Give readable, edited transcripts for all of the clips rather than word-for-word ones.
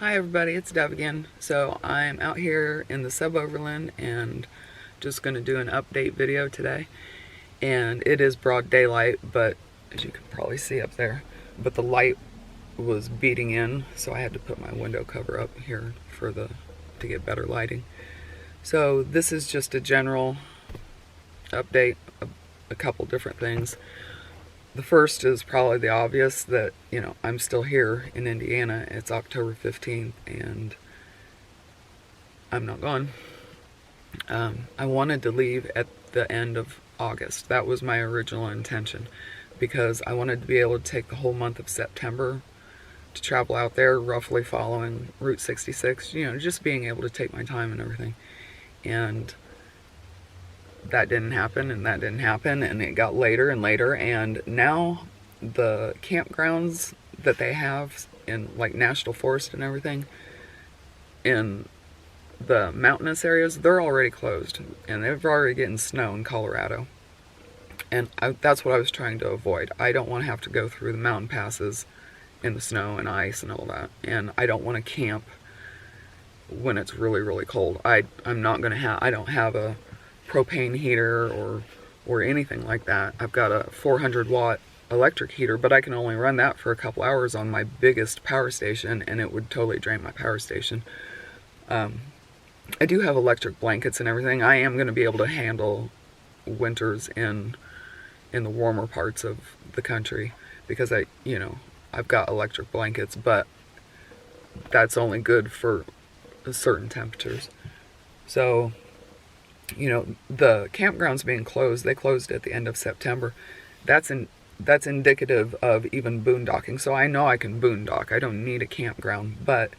Hi everybody, it's Deb again. So I'm out here in the sub-overland and just going to do an update video today. And it is broad daylight, but as you can probably see up there, but the light was beating in, so I had to put my window cover up here to get better lighting. So this is just a general update, a couple different things. The first is probably the obvious that, I'm still here in Indiana. It's October 15th and I'm not gone. I wanted to leave at the end of August. That was my original intention because I wanted to be able to take the whole month of September to travel out there, roughly following Route 66, just being able to take my time and everything. And that didn't happen, and it got later and later, and now the campgrounds that they have in like national forest and everything in the mountainous areas, they're already closed, and they've already getting snow in Colorado, and that's what I was trying to avoid. I don't want to have to go through the mountain passes in the snow and ice and all that, and I don't want to camp when it's really, really cold. I don't have a propane heater or anything like that. I've got a 400 watt electric heater, but I can only run that for a couple hours on my biggest power station, and it would totally drain my power station. I do have electric blankets and everything. I am going to be able to handle winters in the warmer parts of the country because I've got electric blankets, but that's only good for certain temperatures. So the campgrounds being closed, they closed at the end of September. That's indicative of even boondocking. So I know I can boondock. I don't need a campground. But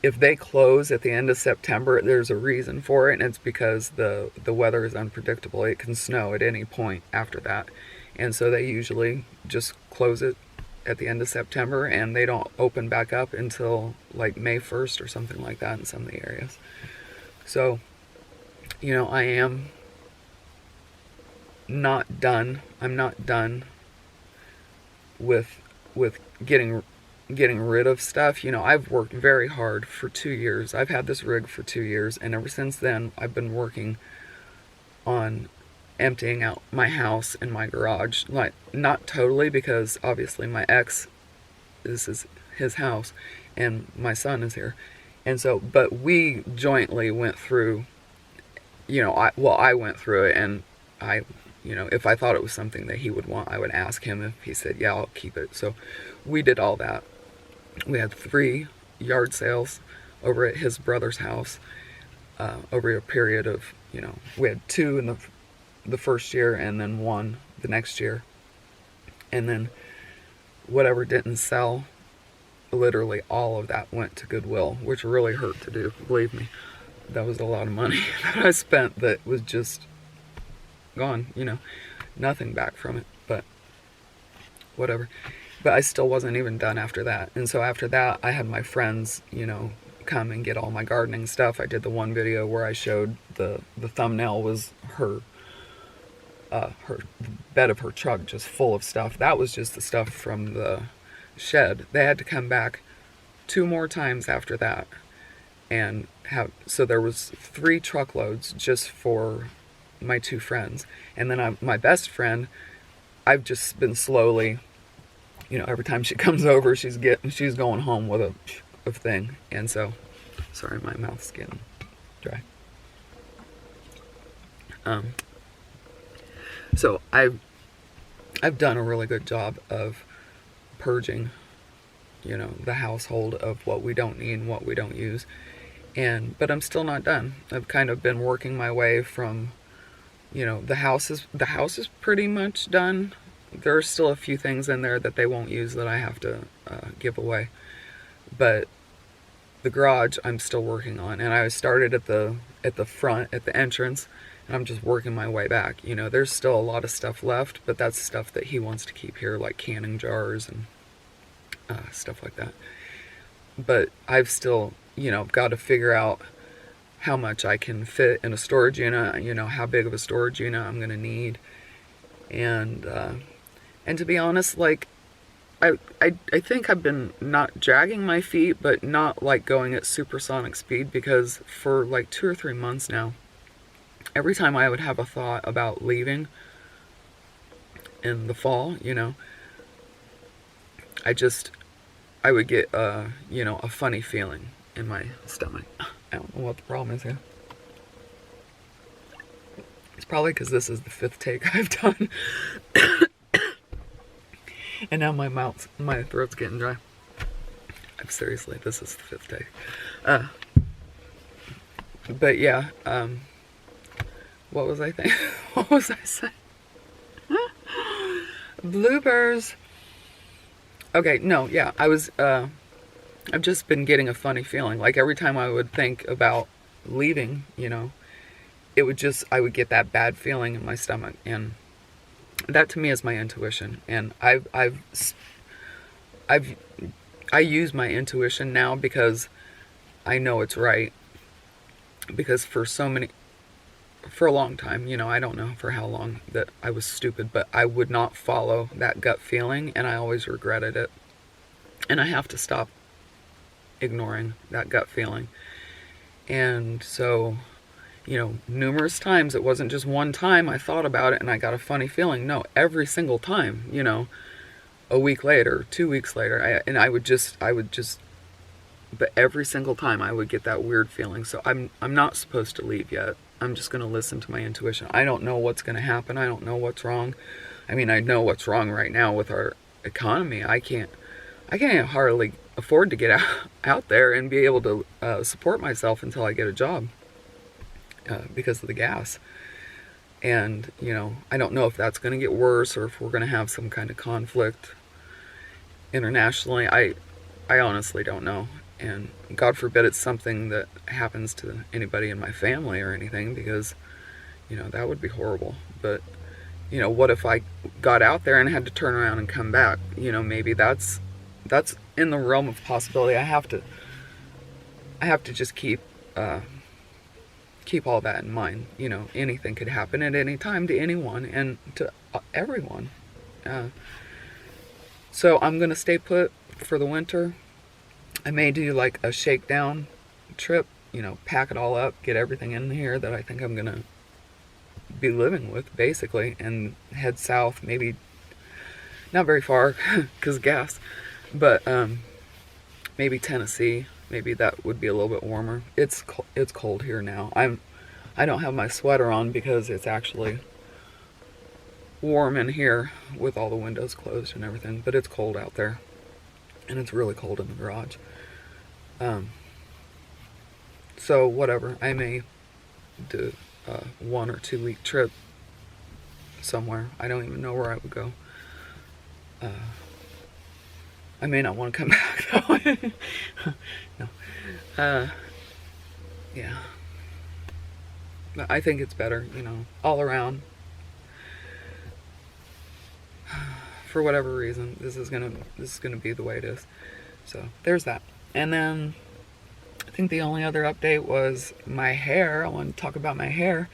if they close at the end of September, there's a reason for it, and it's because the weather is unpredictable. It can snow at any point after that. And so they usually just close it at the end of September, and they don't open back up until like May 1st or something like that in some of the areas. So I am not done. I'm not done with getting rid of stuff. I've worked very hard for 2 years. I've had this rig for 2 years, and ever since then I've been working on emptying out my house and my garage. Like, not totally, because obviously my ex, this is his house and my son is here. And so, but we jointly went through, I went through it, and if I thought it was something that he would want, I would ask him. If he said, yeah, I'll keep it. So we did all that. We had 3 yard sales over at his brother's house over a period of, we had 2 in the first year and then 1 the next year. And then whatever didn't sell, literally all of that went to Goodwill, which really hurt to do, believe me. That was a lot of money that I spent that was just gone, nothing back from it, but whatever. But I still wasn't even done after that. And so after that, I had my friends, come and get all my gardening stuff. I did the one video where I showed the thumbnail was her bed of her truck just full of stuff. That was just the stuff from the shed. They had to come back 2 more times after that, and so there was 3 truckloads just for my 2 friends. And then my best friend, I've just been slowly, every time she comes over, she's going home with a thing. And so, sorry, my mouth's getting dry. So I've done a really good job of purging, the household of what we don't need and what we don't use. But I'm still not done. I've kind of been working my way from, the house is pretty much done. There are still a few things in there that they won't use that I have to give away. But the garage I'm still working on, and I started at the front, at the entrance, and I'm just working my way back. There's still a lot of stuff left, but that's stuff that he wants to keep here, like canning jars and stuff like that. But I've still, got to figure out how much I can fit in a storage unit, how big of a storage unit I'm going to need. And to be honest, like, I think I've been not dragging my feet, but not like going at supersonic speed, because for like 2 or 3 months now, every time I would have a thought about leaving in the fall, I would get a funny feeling in my stomach. I don't know what the problem is here. It's probably because this is the 5th take I've done. And now my throat's getting dry. Seriously, this is the 5th take. But yeah, what was I thinking? What was I saying? Bloopers. Okay, no, yeah, I've just been getting a funny feeling. Like every time I would think about leaving, I would get that bad feeling in my stomach, and that to me is my intuition. And I use my intuition now because I know it's right. Because for a long time, I don't know for how long, that I was stupid, but I would not follow that gut feeling, and I always regretted it. And I have to stop ignoring that gut feeling. And so, numerous times, it wasn't just one time I thought about it and I got a funny feeling. No, every single time, a week later, 2 weeks later, but every single time I would get that weird feeling. So I'm not supposed to leave yet. I'm just going to listen to my intuition. I don't know what's going to happen. I don't know what's wrong. I mean, I know what's wrong right now with our economy. I can't hardly afford to get out there and be able to support myself until I get a job because of the gas. And, I don't know if that's going to get worse or if we're going to have some kind of conflict internationally. I honestly don't know. And God forbid it's something that happens to anybody in my family or anything, because, that would be horrible. But, what if I got out there and had to turn around and come back? Maybe that's in the realm of possibility. I have to just keep all that in mind. Anything could happen at any time to anyone and to everyone. So I'm going to stay put for the winter. I may do like a shakedown trip, pack it all up, get everything in here that I think I'm going to be living with, basically, and head south, maybe not very far because gas, but maybe Tennessee. Maybe that would be a little bit warmer. It's cold here now. I don't have my sweater on because it's actually warm in here with all the windows closed and everything, but it's cold out there, and it's really cold in the garage. So whatever, I may do a 1 or 2 week trip somewhere. I don't even know where I would go. I may not want to come back though. No. Yeah. But I think it's better, all around. For whatever reason, this is gonna be the way it is. So there's that. And then I think the only other update was my hair. I want to talk about my hair,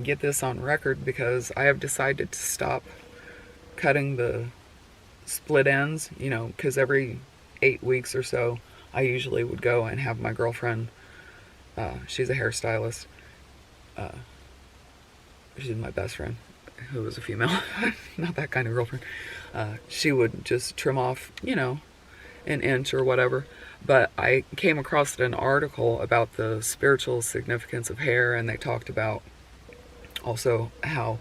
get this on record, because I have decided to stop cutting the split ends, because every 8 weeks or so I usually would go and have my girlfriend, she's a hairstylist, she's my best friend, who was a female, not that kind of girlfriend. She would just trim off, an inch or whatever. But I came across an article about the spiritual significance of hair, and they talked about also how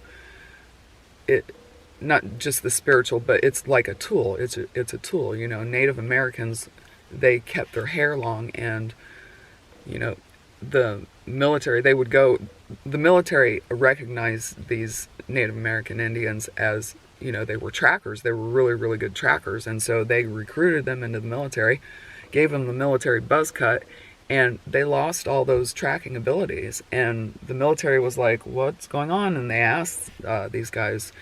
it, not just the spiritual, but it's like a tool. It's a tool. Native Americans, they kept their hair long, and the military, the military recognized these Native American Indians as, they were trackers. They were really, really good trackers. And so they recruited them into the military, gave them the military buzz cut, and they lost all those tracking abilities. And the military was like, what's going on? And they asked these guys,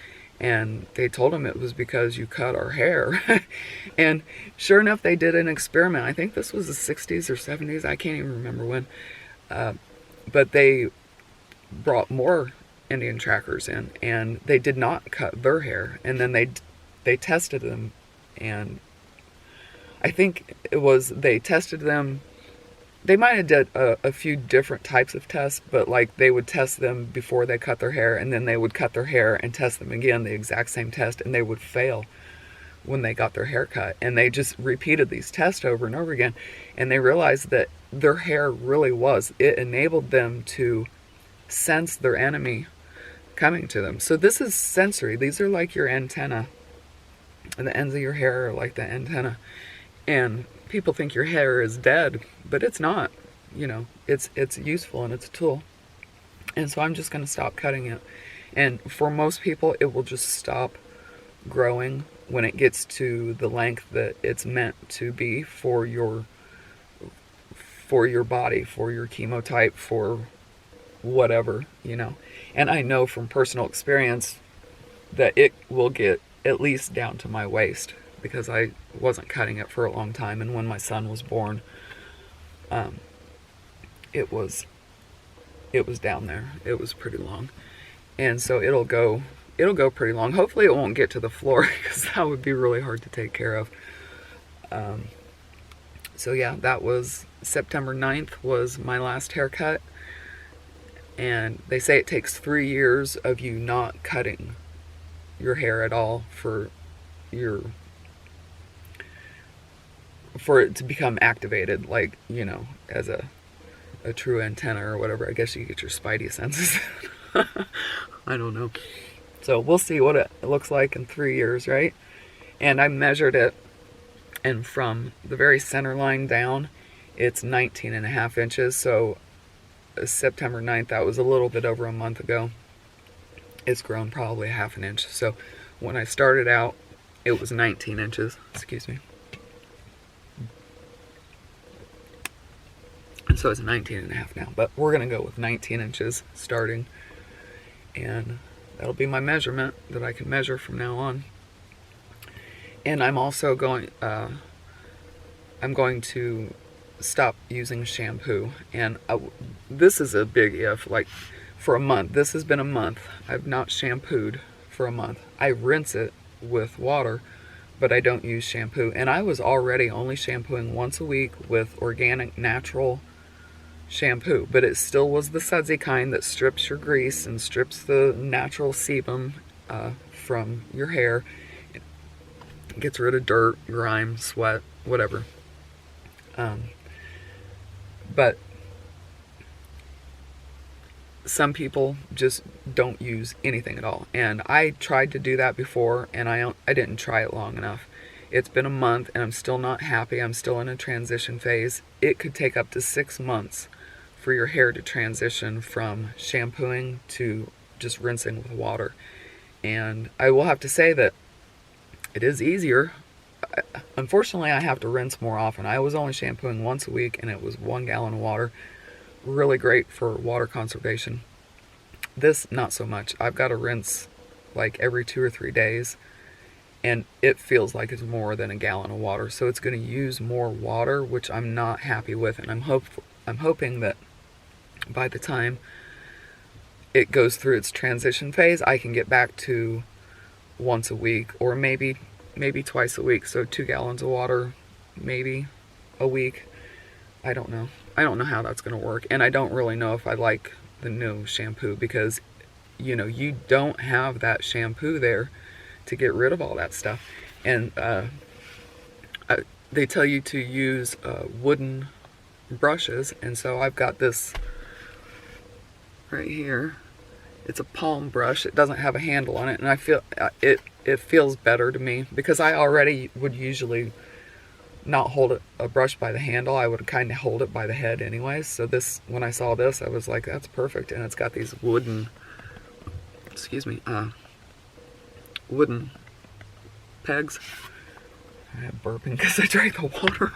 and they told them it was because you cut our hair. And sure enough, they did an experiment. I think this was the 60s or 70s. I can't even remember when. But they brought more Indian trackers in, and they did not cut their hair. And then they tested them And I think it was, they tested them. They might have did a few different types of tests, but like they would test them before they cut their hair, and then they would cut their hair and test them again, the exact same test, and they would fail when they got their hair cut. And they just repeated these tests over and over again, and they realized that their hair really was, it enabled them to sense their enemy coming to them. So this is sensory. These are like your antenna, and the ends of your hair are like the antenna. And people think your hair is dead, but it's not. You know, it's useful and it's a tool. And so I'm just going to stop cutting it. And for most people, it will just stop growing when it gets to the length that it's meant to be for your body, for your chemotype, for whatever, you know. And I know from personal experience that it will get at least down to my waist, because I wasn't cutting it for a long time, and when my son was born, it was down there. It was pretty long, and so it'll go pretty long. Hopefully it won't get to the floor, because that would be really hard to take care of. So yeah, that was September 9th was my last haircut, and they say it takes 3 years of you not cutting your hair at all for it to become activated, like, you know, as a true antenna or whatever. I guess you get your spidey senses. I don't know. So we'll see what it looks like in 3 years, right? And I measured it, and from the very center line down, it's 19.5 inches. So September 9th, that was a little bit over a month ago. It's grown probably 1/2 inch. So when I started out, it was 19 inches. Excuse me. And so it's 19.5 now, but we're going to go with 19 inches starting, and that'll be my measurement that I can measure from now on. And I'm also going, I'm going to stop using shampoo. And this is a big if, like for a month. This has been a month. I've not shampooed for a month. I rinse it with water, but I don't use shampoo. And I was already only shampooing once a week with organic, natural shampoo, but it still was the sudsy kind that strips your grease and strips the natural sebum from your hair. It gets rid of dirt, grime, sweat, whatever. But some people just don't use anything at all, and I tried to do that before, and I didn't try it long enough. It's been a month and I'm still not happy. I'm still in a transition phase. It could take up to 6 months for your hair to transition from shampooing to just rinsing with water. And I will have to say that it is easier. Unfortunately, I have to rinse more often. I was only shampooing once a week, and it was 1 gallon of water. Really great for water conservation. This, not so much. I've got to rinse like every 2 or 3 days, and it feels like it's more than a gallon of water. So it's going to use more water, which I'm not happy with, and I'm hoping that by the time it goes through its transition phase, I can get back to once a week, or maybe twice a week. So 2 gallons of water, maybe a week. I don't know. I don't know how that's going to work. And I don't really know if I like the new shampoo, because, you know, you don't have that shampoo there to get rid of all that stuff. And they tell you to use wooden brushes. And so I've got this right here. It's a palm brush. It doesn't have a handle on it, and I feel it feels better to me, because I already would usually not hold a brush by the handle. I would kind of hold it by the head anyways. So this, when I saw this, I was like, that's perfect. And it's got these wooden, wooden pegs. I'm burping because I drank the water.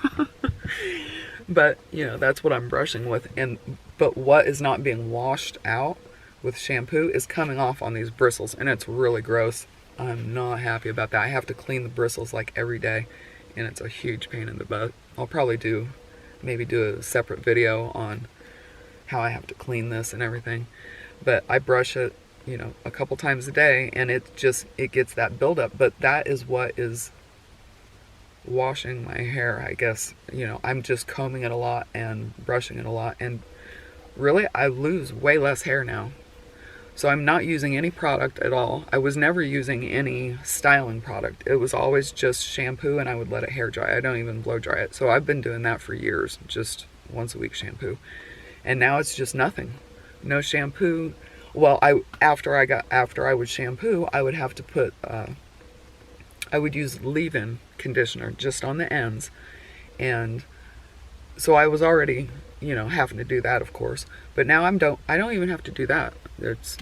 But, you know, that's what I'm brushing with. But what is not being washed out with shampoo is coming off on these bristles, and it's really gross. I'm not happy about that. I have to clean the bristles like every day, and it's a huge pain in the butt. I'll probably maybe do a separate video on how I have to clean this and everything. But I brush it, you know, a couple times a day, and it gets that buildup. But that is what is washing my hair, I guess, you know, I'm just combing it a lot and brushing it a lot, and really I lose way less hair now. So I'm not using any product at all. I was never using any styling product. It was always just shampoo, and I would let it hair dry. I don't even blow dry it. So I've been doing that for years, just once a week shampoo. And now it's just nothing. No shampoo. Well, after I would shampoo, I would have to put I would use leave-in conditioner just on the ends. And so I was already, you know, having to do that, of course. But now I don't even have to do that. There's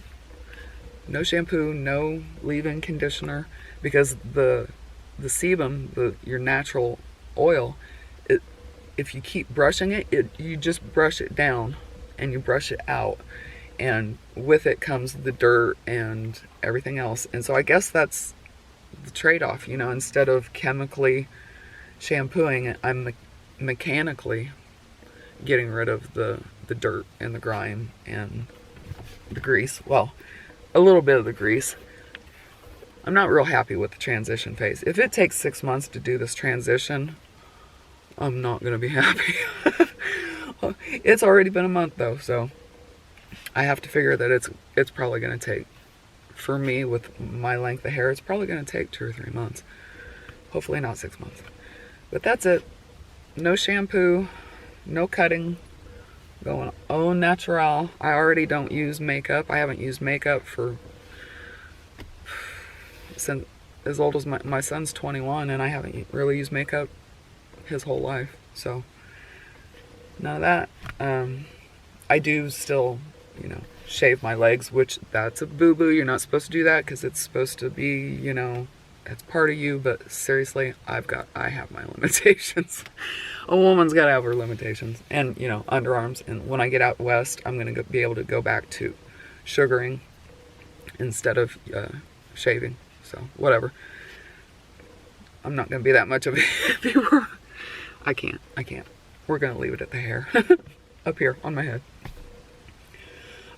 no shampoo, no leave-in conditioner, because the sebum, your natural oil, if you keep brushing it, you just brush it down and you brush it out, and with it comes the dirt and everything else. And so I guess that's the trade-off, you know. Instead of chemically shampooing, I'm mechanically getting rid of the dirt and the grime and the grease. Well, a little bit of the grease. I'm not real happy with the transition phase. If it takes 6 months to do this transition, I'm not gonna be happy. It's already been a month though, so I have to figure that it's probably gonna take, for me with my length of hair, it's probably gonna take 2 or 3 months. Hopefully not 6 months. But that's it. No shampoo, no cutting, going au natural. I already don't use makeup. I haven't used makeup since as old as my son's 21, and I haven't really used makeup his whole life. So none of that. I do still, you know, shave my legs, which that's a boo-boo. You're not supposed to do that because it's supposed to be, you know, it's part of you. But seriously, I have my limitations. A woman's got to have her limitations, and, you know, underarms. And when I get out west, I'm going to be able to go back to sugaring instead of shaving. So whatever. I'm not going to be that much of a viewer. I can't. We're going to leave it at the hair. Up here on my head.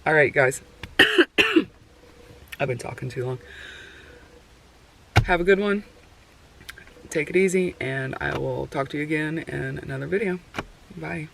Alright, guys. I've been talking too long. Have a good one. Take it easy, and I will talk to you again in another video. Bye.